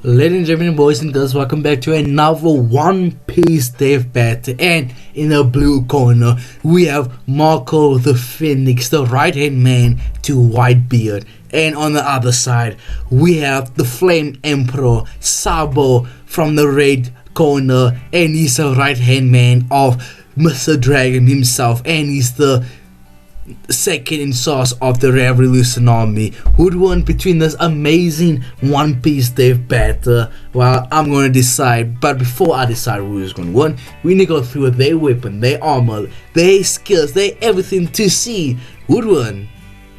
Ladies and gentlemen, boys and girls, welcome back to another One Piece Dev Battle. And in the blue corner, we have Marco the Phoenix, the right hand man to Whitebeard. And on the other side, we have the Flame Emperor, Sabo, from the red corner. And he's the right hand man of Mr. Dragon himself. And he's the second in source of the Revolution Army. Who'd win between this amazing One Piece Dev battle? Well, I'm gonna decide, but before I decide who's gonna win, we need to go through their weapon, their armor, their skills, their everything to see who'd win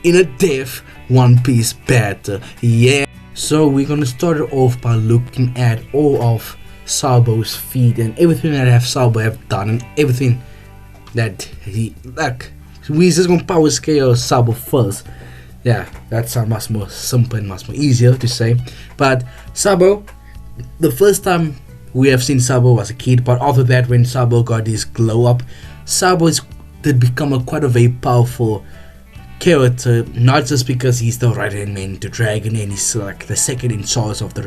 in a Dev One Piece battle. Yeah. So we're gonna start it off by looking at all of Sabo's feat and everything that Sabo have done and everything that he like. We're just gonna power scale Sabo first. Yeah, that sounds much more simple and much more easier to say. But Sabo, the first time we have seen Sabo was a kid, but after that, when Sabo got his glow up, Sabo did become quite a very powerful character. Not just because he's the right hand man to Dragon and he's like the second in charge of the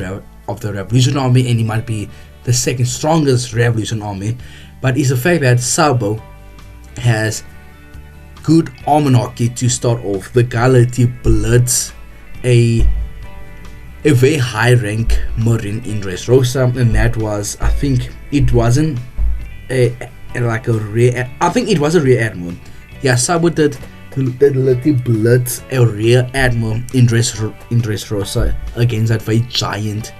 Revolution Army, and he might be the second strongest Revolution Army, but it's the fact that Sabo has good almanac to start off. The guy literally bloods a very high rank Marine in Dressrosa, and that was, I think it wasn't a rare, I think it was a rear admiral. Yeah, Sabo did literally blood a rear admiral in Dressrosa against that very giant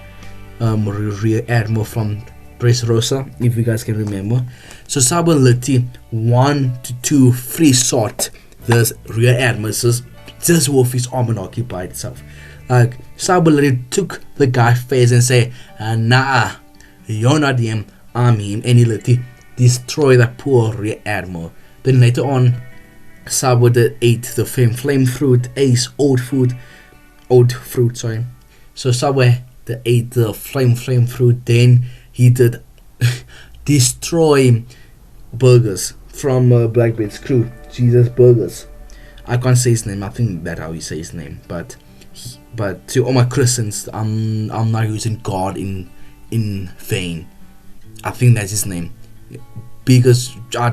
rear admiral from Dressrosa, if you guys can remember. So Sabo literally 1 to 2 free shot this rear admiral just with his almanac by itself. Like Sabo literally took the guy's face and say, nah, you're not him, I'm him, and he literally destroyed that poor rear admiral. Then later on, Sabo ate the flame fruit, old fruit, sorry. So Sabo ate the flame fruit, then he did destroy burgers from Blackbeard's crew. Jesus Burgers. I can't say his name. I think that's how you say his name. But to all my Christians, I'm not using God in vain. I think that's his name. Because I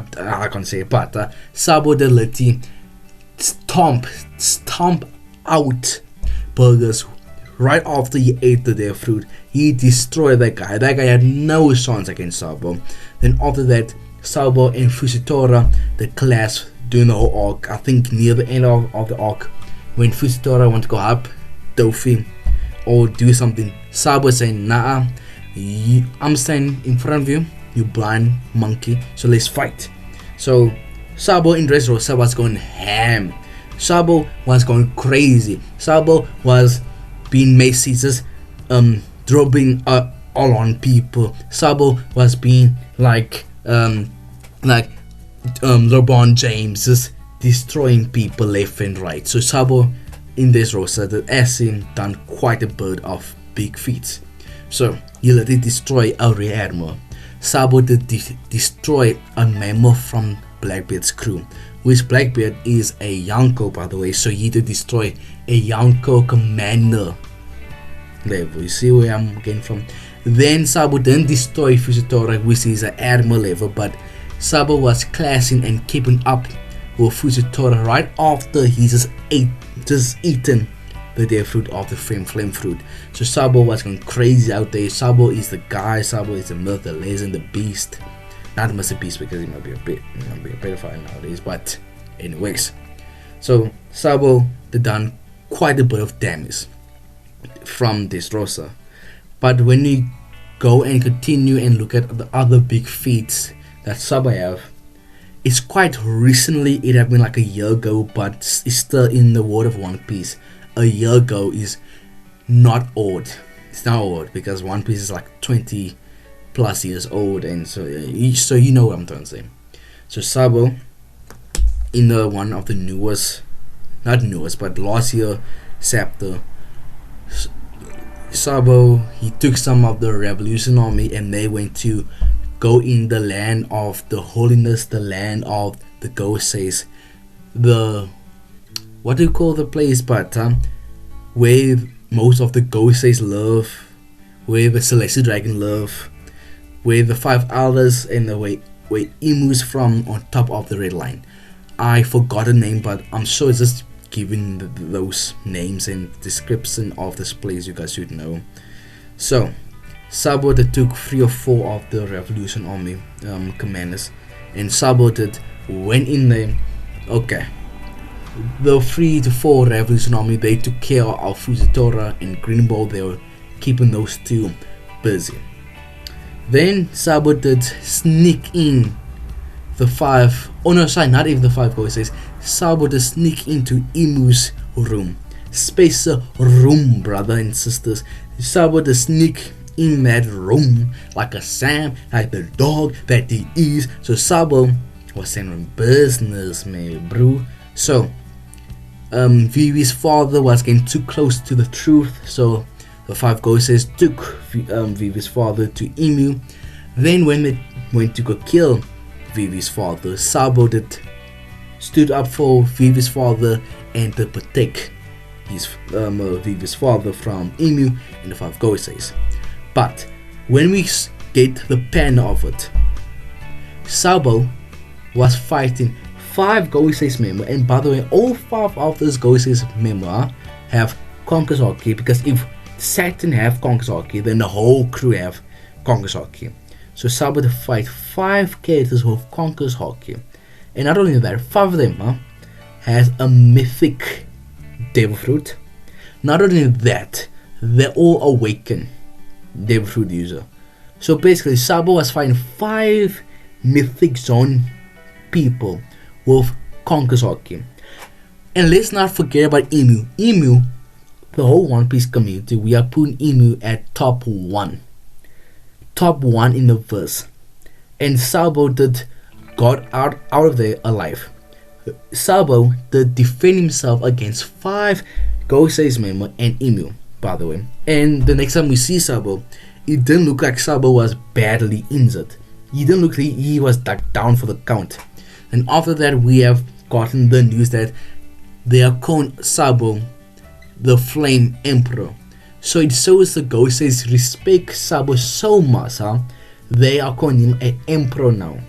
can't say it. But Sabo the literally stomp out burgers. Right after he ate their fruit, he destroyed that guy. That guy had no chance against Sabo. Then after that, Sabo and Fujitora, the clash during the whole arc. I think near the end of the arc, when Fujitora want to go up Dofi or do something, Sabo saying, nah, I'm standing in front of you, you blind monkey, so let's fight. So Sabo in Dressrosa was going ham. Sabo was going crazy. Sabo was being Macy's, dropping all on people. Sabo was being like LeBron James, just destroying people left and right. So Sabo in this roster has done quite a bit of big feats. So he let it destroy a rear admiral. Sabo did destroy a member from Blackbeard's crew, which Blackbeard is a Yonko, by the way, so he did destroy a Yonko commander level. You see where I'm getting from? Then Sabo didn't destroy Fujitora, which is an admiral level, but Sabo was clashing and keeping up with Fujitora right after he just eaten the deer fruit of the flame fruit. So Sabo was going crazy out there. Sabo is the guy. Sabo is the myth, the legend, the beast. Not Mr. Beast because he might be a pedophile nowadays, but anyways. So Sabo done quite a bit of damage from this roster. But when you go and continue and look at the other big feats that Sabo have, it's quite recently. It have been like a year ago, but it's still in the world of One Piece. A year ago is not old. It's not old because One Piece is like 20 plus years old, and so you know what I'm trying to say. So Sabo, in the one of the not newest, but last year chapter, Sabo, he took some of the Revolution Army and they went to go in the land of the holiness, the land of the Gosei's, what do you call the place, but where most of the Gosei's live, where the Celestial Dragon live, where the 5 elders and the where Emu's from on top of the red line. I forgot the name, but I'm sure it's just giving those names and description of this place you guys should know. So Sabo took 3 or 4 of the Revolution Army commanders, and Sabo went in there. Okay, the 3 to 4 Revolution Army, they took care of Fujitora and Green Ball. They were keeping those 2 busy. Then Sabo sneak in the 5, oh no, sorry, not even the 5 Ghosts. Sabo sneak into Emu's room, spacer room, brother and sisters. Sabo sneak in that room like a Sam, like the dog that he is. So Sabo was handling business, man, bro. So Vivi's father was getting too close to the truth, so the 5 Ghosts took Vivi's father to Emu. Then when they went to go kill Vivi's father, Sabo stood up for Vivi's father and to protect his Vivi's father from Emu and the 5 Ghosts. But when we get the pen of it, Sabo was fighting 5 Ghosts member, and by the way, all 5 of those Ghosts member have Conquer's Haki, because if Saturn have Conquer's Haki, then the whole crew have Conquer's Haki. So Sabo fight 5 characters who have Conquer's Haki, and not only that, 5 of them has a mythic Devil Fruit. Not only that, they're all awakened Devil Fruit user. So basically, Sabo was fighting 5 mythic zone people with Conquer's Haki. And let's not forget about Emu. Emu, the whole One Piece community, we are putting Emu at top 1 in the verse, and Sabo got out of there alive. Sabo defend himself against 5 Ghosts member and Emu, by the way. And the next time we see Sabo, it didn't look like Sabo was badly injured. He didn't look like he was down for the count. And after that, we have gotten the news that they are calling Sabo the Flame Emperor. So it shows the Ghosts respect Sabo so much, they are calling him an Emperor now,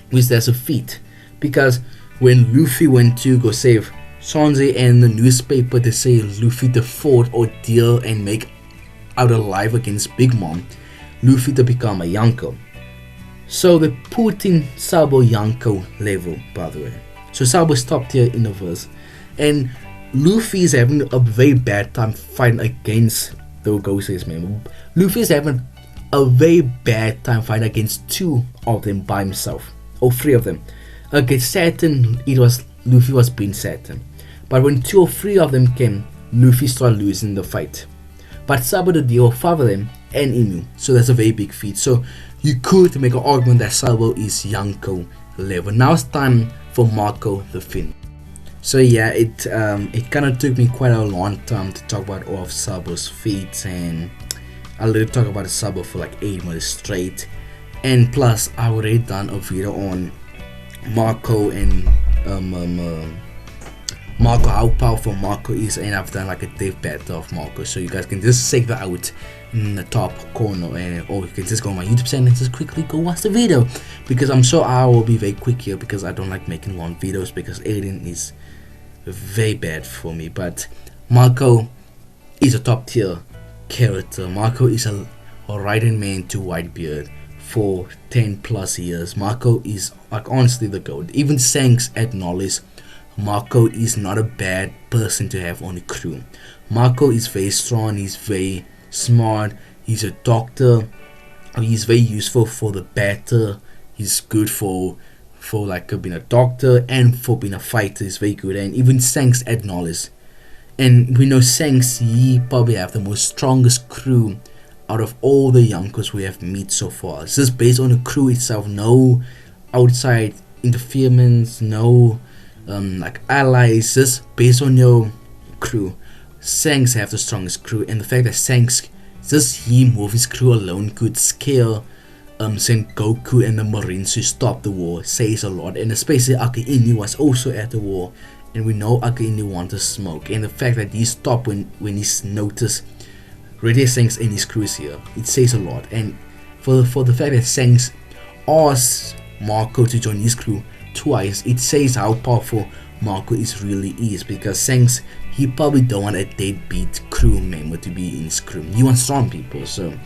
which there's a feat. Because when Luffy went to go save Sanji, and the newspaper they say Luffy fought ordeal and make out alive against Big Mom, Luffy become a Yonko. So they put in Sabo Yonko level, by the way. So Sabo is top tier in the verse, and Luffy is having a very bad time fighting against the Ghosts member. Luffy is having a very bad time fighting against 2 of them by himself, or 3 of them. Against Saturn, Luffy was being Saturn, but when 2 or 3 of them came, Luffy started losing the fight. But Sabo deal with 5 of them and Emu, so that's a very big feat. So you could make an argument that Sabo is Yonko level. Now it's time for Marco the Finn. So yeah, it kind of took me quite a long time to talk about all of Sabo's feats, and I literally talk about Sabo for like 8 minutes straight. And plus, I already done a video on Marco and Marco, how powerful Marco is, and I've done like a dev battle of Marco, so you guys can just check that out in the top corner, or you can just go on my YouTube channel and just quickly go watch the video, because I'm sure I will be very quick here, because I don't like making long videos, because editing is very bad for me. But Marco is a top tier character. Marco is a right hand man to Whitebeard for 10 plus years. Marco is like honestly the GOAT. Even Shanks acknowledged Marco is not a bad person to have on the crew. Marco is very strong, he's very smart, he's a doctor, he's very useful for the battle, he's good for like being a doctor and for being a fighter. He's very good, and even Shanks acknowledged. And we know Shanks, he probably have the most strongest crew out of all the Yonkers we have met so far. It's just based on the crew itself, no outside interference, no like allies, just based on your crew. Shanks have the strongest crew, and the fact that Shanks, just him with his crew alone, could scare Sengoku and the Marines to stop the war says a lot. And especially Aka Inu was also at the war, and we know Aka Inu wanted smoke, and the fact that he stopped when he noticed rated Shanks and his crews here. It says a lot, and for the fact that Shanks asked Marco to join his crew twice, it says how powerful Marco really is, because Shanks, he probably don't want a deadbeat crew member to be in his crew. He wants strong people, so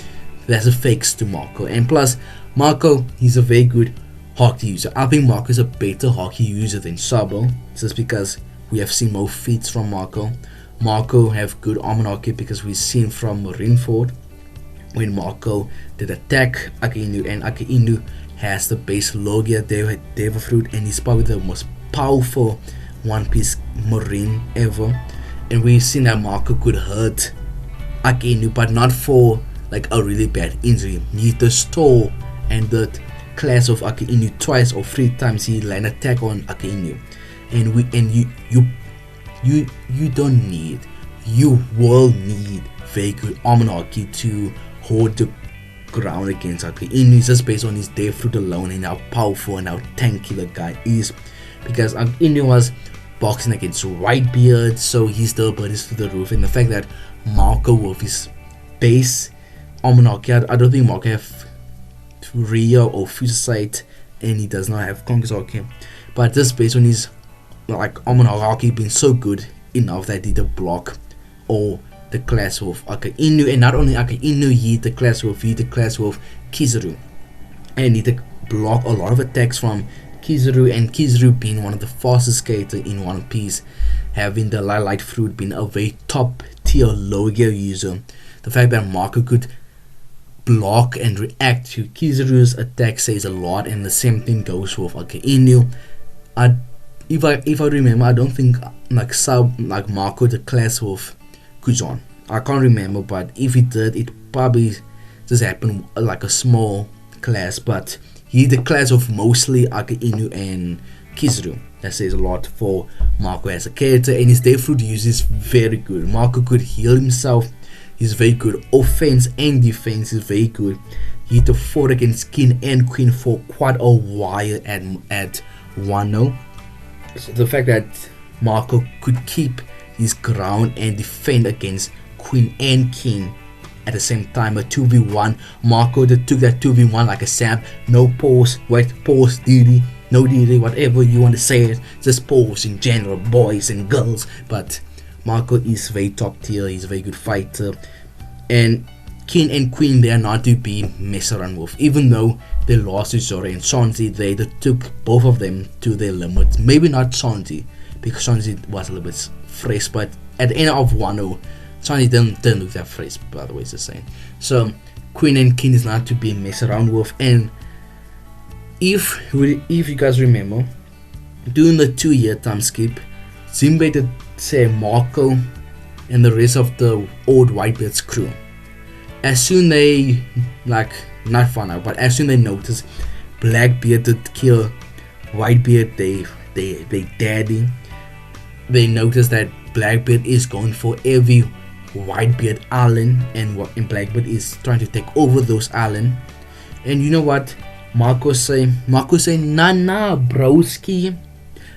that's a fix to Marco. And plus, Marco, he's a very good hockey user. I think Marco is a better hockey user than Sabo, just because we have seen more feats from Marco. Marco have good armor hockey because we've seen from Marineford when Marco did attack Aka Inu, and Aka Inu has the base Logia Deva Fruit, and he's probably the most powerful One Piece Marine ever. And we've seen that Marco could hurt Aka Inu, but not for like a really bad injury. He stole and the class of Aka Inu twice or 3 times. He land attack on Aka Inu, and you don't need, you will need very good armor hockey to hold the ground against Aka Inu. It's just based on his Death Fruit alone and how powerful and how tanky the guy is, because Aka Inu was boxing against Whitebeard, so his ability is through the roof. And the fact that Marco with his base armor hockey, I don't think Marco have Rio or Future Sight, and he does not have Conquest hockey, but just based on his like armor hockey being so good enough that he did block or the class of Aka Inu. And not only Aka Inu, he the class with Kizaru, and he did block a lot of attacks from Kizaru, and Kizaru being one of the fastest skaters in One Piece, having the Light Fruit being a very top tier Logia user. The fact that Marco could block and react to Kizaru's attack says a lot, and the same thing goes with Aka Inu. If I remember, I don't think like Marco the class with Kujon. I can't remember, but if it did, it probably just happened like a small class, but he the class of mostly Aka Inu and Kizaru. That says a lot for Marco as a character, and his Death Fruit use is very good. Marco could heal himself. He's very good. Offense and defense is very good. He had to fought against King and Queen for quite a while at Wano. So the fact that Marco could keep his ground and defend against Queen and King at the same time, a 2v1. Marco that took that 2v1 like a Sam. No pause, wait, pause, DD, no DD, whatever you want to say it. Just pause in general, boys and girls. But Marco is very top tier. He's a very good fighter, and King and Queen, they are not to be messed around with. Even though they lost to Zoro and Sanji, they took both of them to their limits. Maybe not Sanji, because Sanji was a little bit fresh, but at the end of Wano, Sanji didn't look that fresh, by the way, it's the same. So Queen and King is not to be messed around with. And if you guys remember, during the 2-year time skip, Jinbei did say Marco and the rest of the old Whitebeard's crew, as soon they not found out, but as soon they noticed Blackbeard did kill Whitebeard, they daddy, they noticed that Blackbeard is going for every Whitebeard island, and Blackbeard is trying to take over those islands. And you know what Marco say, nah broski,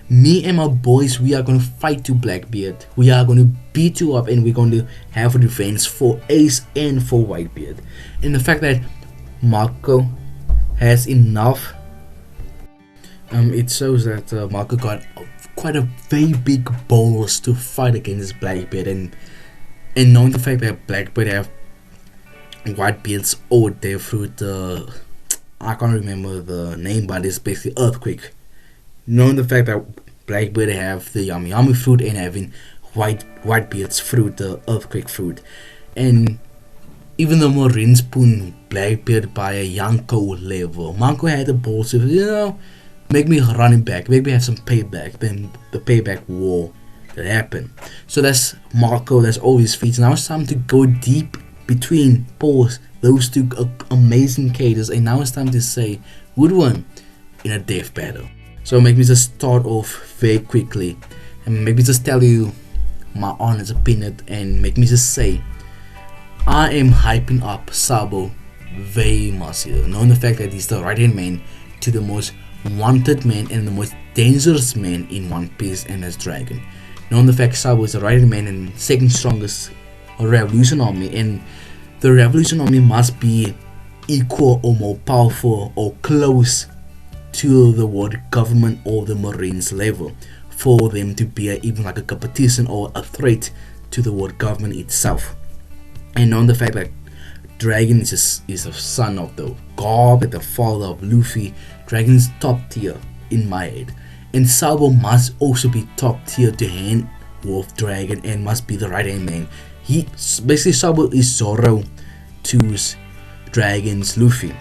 me and my boys, we are going to fight to Blackbeard. We are going to beat you up, and we're going to have revenge for Ace and for Whitebeard. And the fact that Marco has enough, it shows that Marco got quite a very big balls to fight against Blackbeard, and knowing the fact that Blackbeard have Whitebeard's old Death Fruit, I can't remember the name, but it's basically Earthquake. Knowing the fact that Blackbeard have the Yami fruit and having Whitebeard's fruit, the Earthquake fruit, and even though Marine spoon Blackbeard by a Yanko level, Marco had the balls to, make me run him back, make me have some payback. Then the payback war that happened. So that's Marco, that's all his feats. Now it's time to go deep between those two amazing characters, and now it's time to say good one in a death battle. So make me just start off very quickly, and maybe just tell you my honest opinion, and make me just say I am hyping up Sabo very much here, knowing the fact that he's the right hand man to the most wanted man and the most dangerous man in One Piece, and as Dragon. Knowing the fact Sabo is the right hand man and second strongest revolution army, and the revolution army must be equal or more powerful or close to the world government or the Marines level for them to be even like a competition or a threat to the world government itself. And on the fact that Dragon is a son of the god, the father of Luffy, Dragon's top tier in my head. And Sabo must also be top tier to hand with Dragon and must be the right hand man. He basically, Sabo is Zoro to Dragon's Luffy.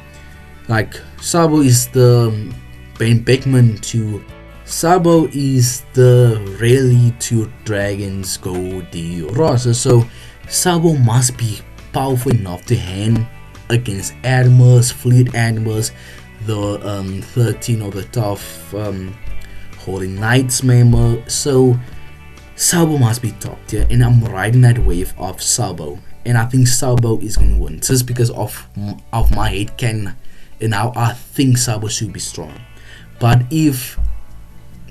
Like Sabo is the Ben Beckman to Sabo is the Rayleigh to Dragon's Goldie Rosa. So Sabo must be powerful enough to hand against animals, fleet animals, the 13 or the 12 Holy Knights member. So Sabo must be top tier, and I'm riding that wave of Sabo, and I think Sabo is gonna win just because of my head canon and how I think Sabo should be strong. But if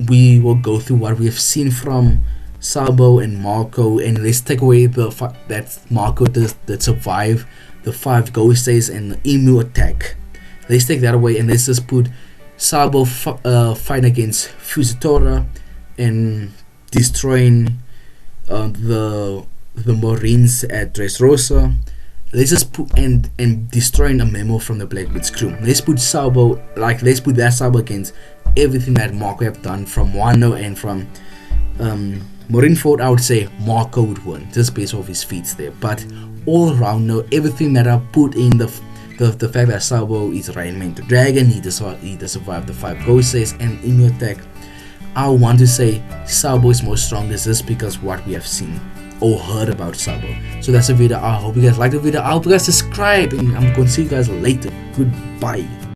we will go through what we have seen from Sabo and Marco, and let's take away the fact that Marco that survived the 5 ghost days and the emu attack. Let's take that away and let's just put Sabo fight against Fujitora and destroying the Marines at Dressrosa. Let's just put and destroying a memo from the Blackbeard's crew. Let's put Sabo, like let's put that Sabo against everything that Marco have done from Wano and from Marineford. I would say Marco would win just based off his feats there. But all around, no, everything that I put in the fact that Sabo is right man to Dragon, he does survive the 5 ghost days and emu attack. I want to say Sabo is more strongest just because what we have seen or heard about Sabo. So that's the video. I hope you guys liked the video. I hope you guys subscribe, and I'm going to see you guys later. Goodbye.